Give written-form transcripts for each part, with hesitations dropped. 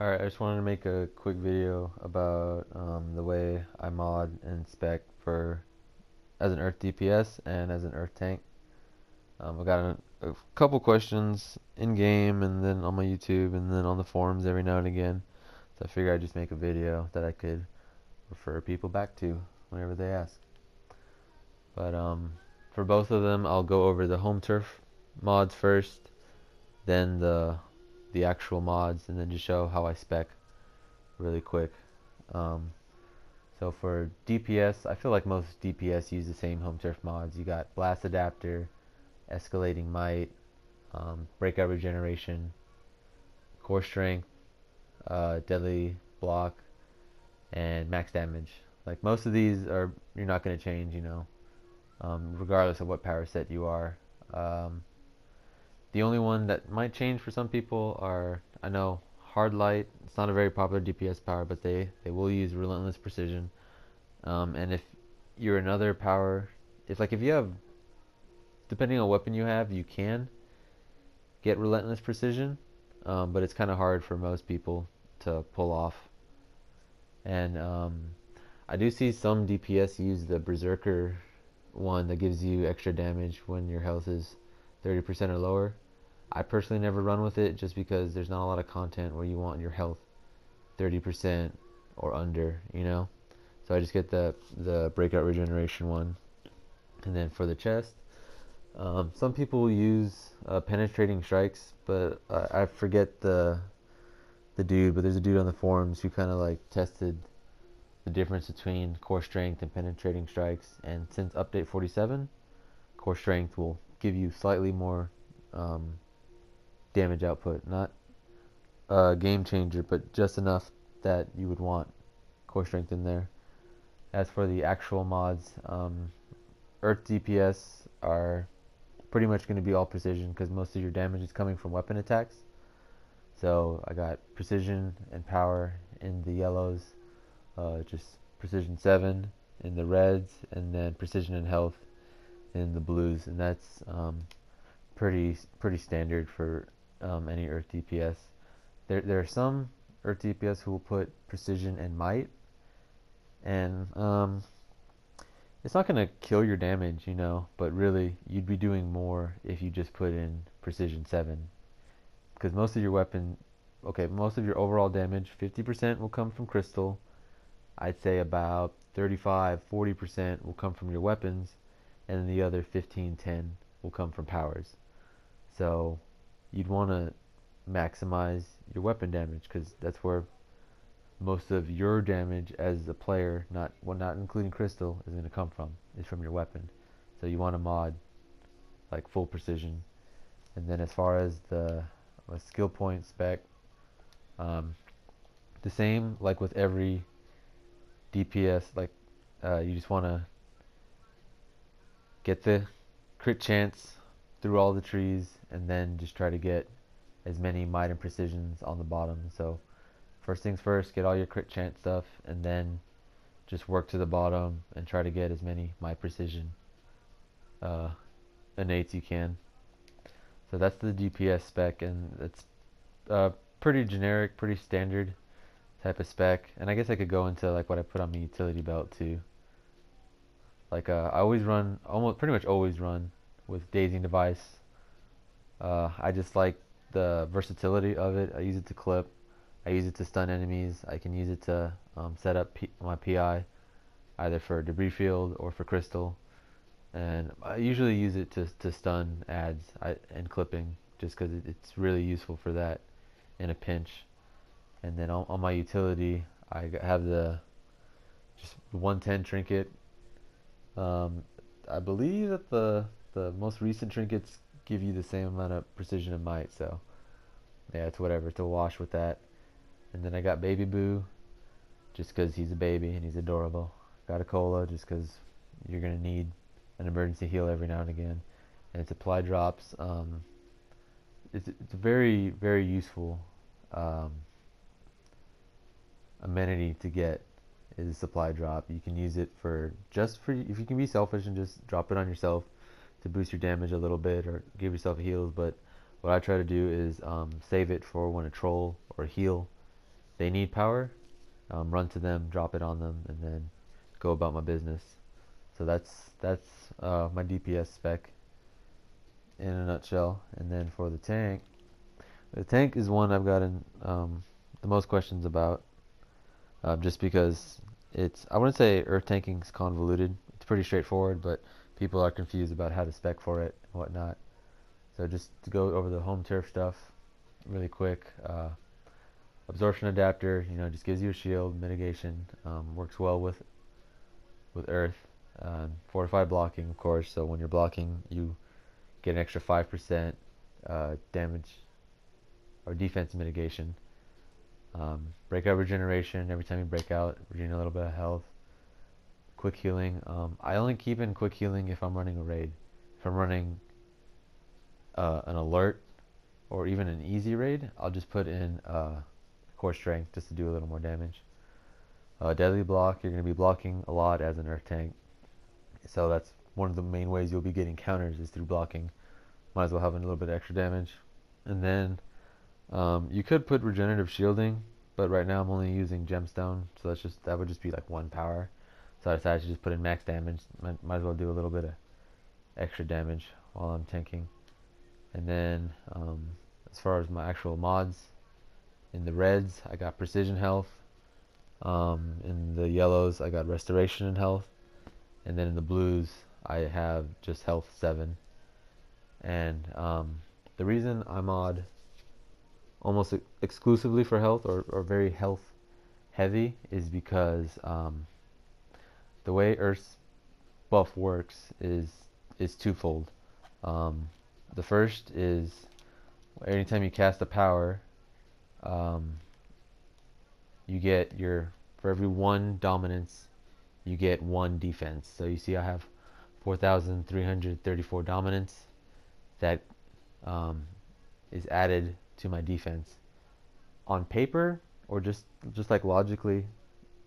Alright, I just wanted to make a quick video about the way I mod and spec for as an Earth DPS and as an Earth tank. I got a couple questions in game and then on my YouTube and then on the forums every now and again. So I figured I'd just make a video that I could refer people back to whenever they ask. But for both of them, I'll go over the home turf mods first, then the actual mods, and then just show how I spec really quick. Um, so for DPS, I feel like most DPS use the same home turf mods. You got Blast Adapter, Escalating Might, Breakout Regeneration, Core Strength, Deadly Block, and Max Damage. Like most of these are you're not going to change, regardless of what power set you are. The only one that might change for some people are, I know, Hard Light. It's not a very popular DPS power, but they will use Relentless Precision. And if you're another power, if you have, depending on what weapon you have, you can get Relentless Precision, but it's kind of hard for most people to pull off. And I do see some DPS use the Berserker one that gives you extra damage when your health is 30% or lower. I personally never run with it just because there's not a lot of content where you want your health 30% or under, So I just get the breakout regeneration one. And then for the chest, some people use penetrating strikes, but I forget the dude, but there's a dude on the forums who kind of like tested the difference between core strength and penetrating strikes. And since update 47, core strength will give you slightly more damage output, not a game changer, but just enough that you would want core strength in there. As for the actual mods, Earth DPS are pretty much going to be all precision because most of your damage is coming from weapon attacks. So I got precision and power in the yellows, just precision 7 in the reds, and then precision and health in the blues, and that's pretty standard for any Earth DPS. There are some Earth DPS who will put precision and might, and it's not going to kill your damage, but really you'd be doing more if you just put in precision 7, because most of your overall damage, 50% will come from crystal. I'd say about 35-40% will come from your weapons, and then the other 15-10 will come from powers. So you'd want to maximize your weapon damage because that's where most of your damage as a player, not including crystal, is going to come from, is from your weapon. So you want to mod like full precision. And then as far as the skill point spec, the same like with every DPS, you just want to get the crit chance through all the trees and then just try to get as many might and precisions on the bottom. So first things first, get all your crit chance stuff and then just work to the bottom and try to get as many might precision innates you can. So that's the DPS spec, and it's pretty generic, pretty standard type of spec. And I guess I could go into like what I put on my utility belt too. I pretty much always run with dazing device. I just like the versatility of it. I use it to clip. I use it to stun enemies. I can use it to set up my PI, either for debris field or for crystal. And I usually use it to stun ads and clipping, just because it's really useful for that in a pinch. And then on my utility, I have the just 110 trinket. I believe that the most recent trinkets give you the same amount of precision and might, so yeah, it's whatever, it's a wash with that. And then I got Baby Boo, just because he's a baby and he's adorable. Got a cola, just because you're going to need an emergency heal every now and again. And it's apply drops. It's a very, very useful amenity to get, is a supply drop. You can use it if you can be selfish and just drop it on yourself to boost your damage a little bit or give yourself heals. But what I try to do is save it for when a troll or a heal they need power, run to them, drop it on them, and then go about my business. So that's my DPS spec in a nutshell. And then for the tank is one I've gotten the most questions about, just because I wouldn't say earth tanking is convoluted. It's pretty straightforward, but people are confused about how to spec for it and whatnot. So just to go over the home turf stuff really quick. Absorption adapter, just gives you a shield mitigation. Works well with earth. Fortified blocking, of course. So when you're blocking, you get an extra 5% damage or defense mitigation. Breakout regeneration. Every time you break out, regain a little bit of health. Quick healing. I only keep in quick healing if I'm running a raid. If I'm running an alert or even an easy raid, I'll just put in core strength just to do a little more damage. Deadly block, you're going to be blocking a lot as an earth tank. So that's one of the main ways you'll be getting counters is through blocking. Might as well have a little bit of extra damage. And then you could put regenerative shielding, but right now I'm only using gemstone, so that would just be like 1 power. So I decided to just put in max damage. Might as well do a little bit of extra damage while I'm tanking. And then as far as my actual mods, in the reds I got precision health. In the yellows I got restoration and health. And then in the blues I have just health 7. And the reason I mod almost exclusively for health or very health heavy is because the way Earth's buff works is twofold. The first is anytime you cast a power, you get for every 1 dominance, you get 1 defense. So you see I have 4,334 dominance that is added to my defense. On paper, or just like logically,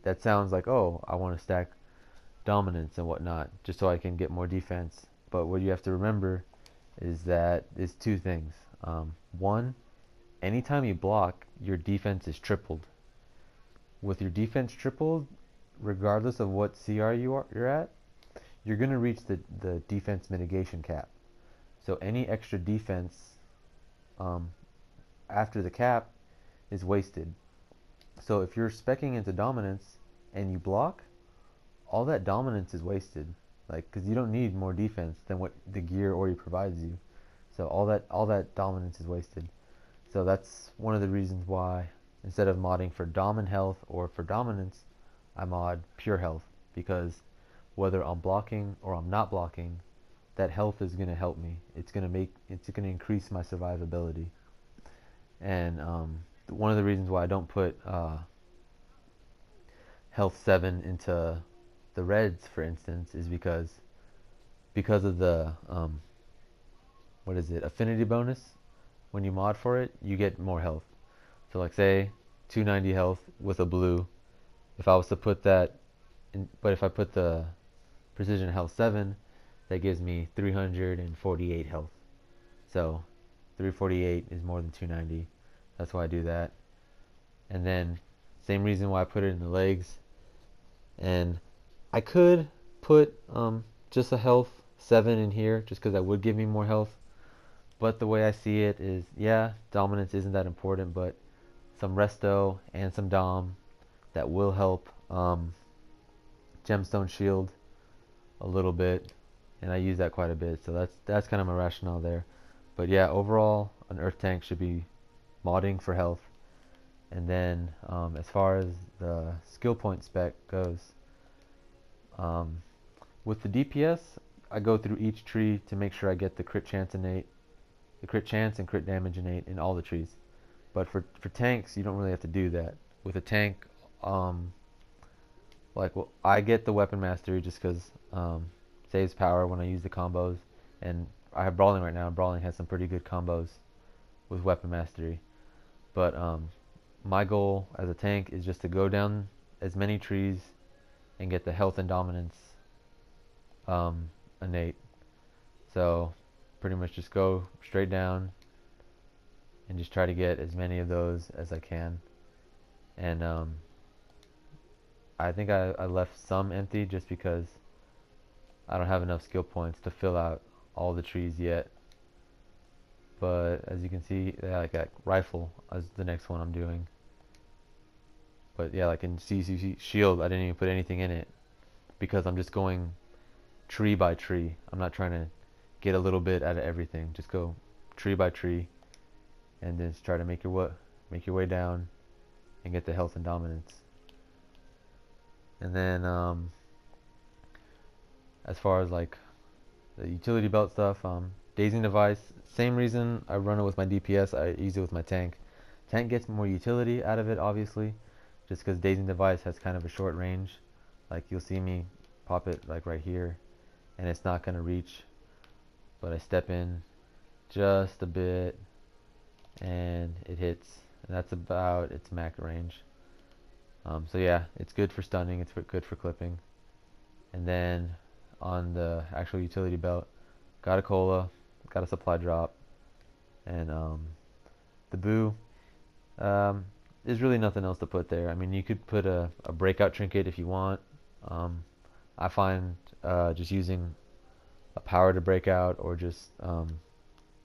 that sounds like, oh, I want to stack dominance and whatnot just so I can get more defense. But what you have to remember is that it's 2 things. One, anytime you block, your defense is tripled. With your defense tripled, regardless of what CR you're at, you're going to reach the defense mitigation cap. So any extra defense after the cap is wasted. So if you're specking into dominance and you block, all that dominance is wasted. Because you don't need more defense than what the gear already provides you. So all that dominance is wasted. So that's one of the reasons why instead of modding for dom and health or for dominance, I mod pure health, because whether I'm blocking or I'm not blocking, that health is going to help me. It's going to increase my survivability. And one of the reasons why I don't put health 7 into the reds, for instance, is because of the affinity bonus. When you mod for it, you get more health. So like say 290 health with a blue. If I was to put that in, but if I put the precision health 7, that gives me 348 health. So 348 is more than 290. That's why I do that. And then same reason why I put it in the legs. And I could put just a health 7 in here just because that would give me more health. But the way I see it is, yeah, dominance isn't that important, but some resto and some dom that will help gemstone shield a little bit, and I use that quite a bit. So that's kind of my rationale there. But yeah, overall, an earth tank should be modding for health. And then as far as the skill point spec goes, with the DPS, I go through each tree to make sure I get the crit chance innate, the crit chance and crit damage innate in all the trees. But for tanks, you don't really have to do that. With a tank, I get the weapon mastery just because saves power when I use the combos, and I have brawling right now. Brawling has some pretty good combos with weapon mastery. But my goal as a tank is just to go down as many trees and get the health and dominance innate. So pretty much just go straight down and just try to get as many of those as I can. And I think I left some empty just because I don't have enough skill points to fill out all the trees yet. But as you can see, yeah, like that rifle is the next one I'm doing. But yeah, like in CCC shield, I didn't even put anything in it because I'm just going tree by tree. I'm not trying to get a little bit out of everything. Just go tree by tree, and then just try to make your way down and get the health and dominance. And then as far as like the utility belt stuff, dazing device, same reason I run it with my DPS, I use it with my tank. Tank gets more utility out of it, obviously, just because dazing device has kind of a short range. Like you'll see me pop it like right here, and it's not gonna reach, but I step in just a bit, and it hits, and that's about its max range. So yeah, it's good for stunning, it's good for clipping. And then on the actual utility belt, got a cola, got a supply drop, and the boo. Um, there's really nothing else to put there. I mean, you could put a breakout trinket if you want. Um, I find just using a power to break out or just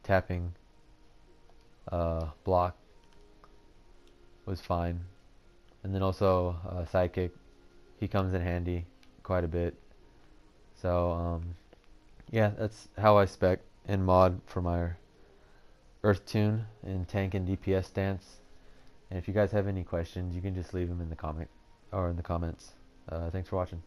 tapping block was fine. And then also sidekick, he comes in handy quite a bit. So yeah, that's how I spec and mod for my Earth Tune in tank and DPS stance. And if you guys have any questions, you can just leave them in the comment or in the comments. Thanks for watching.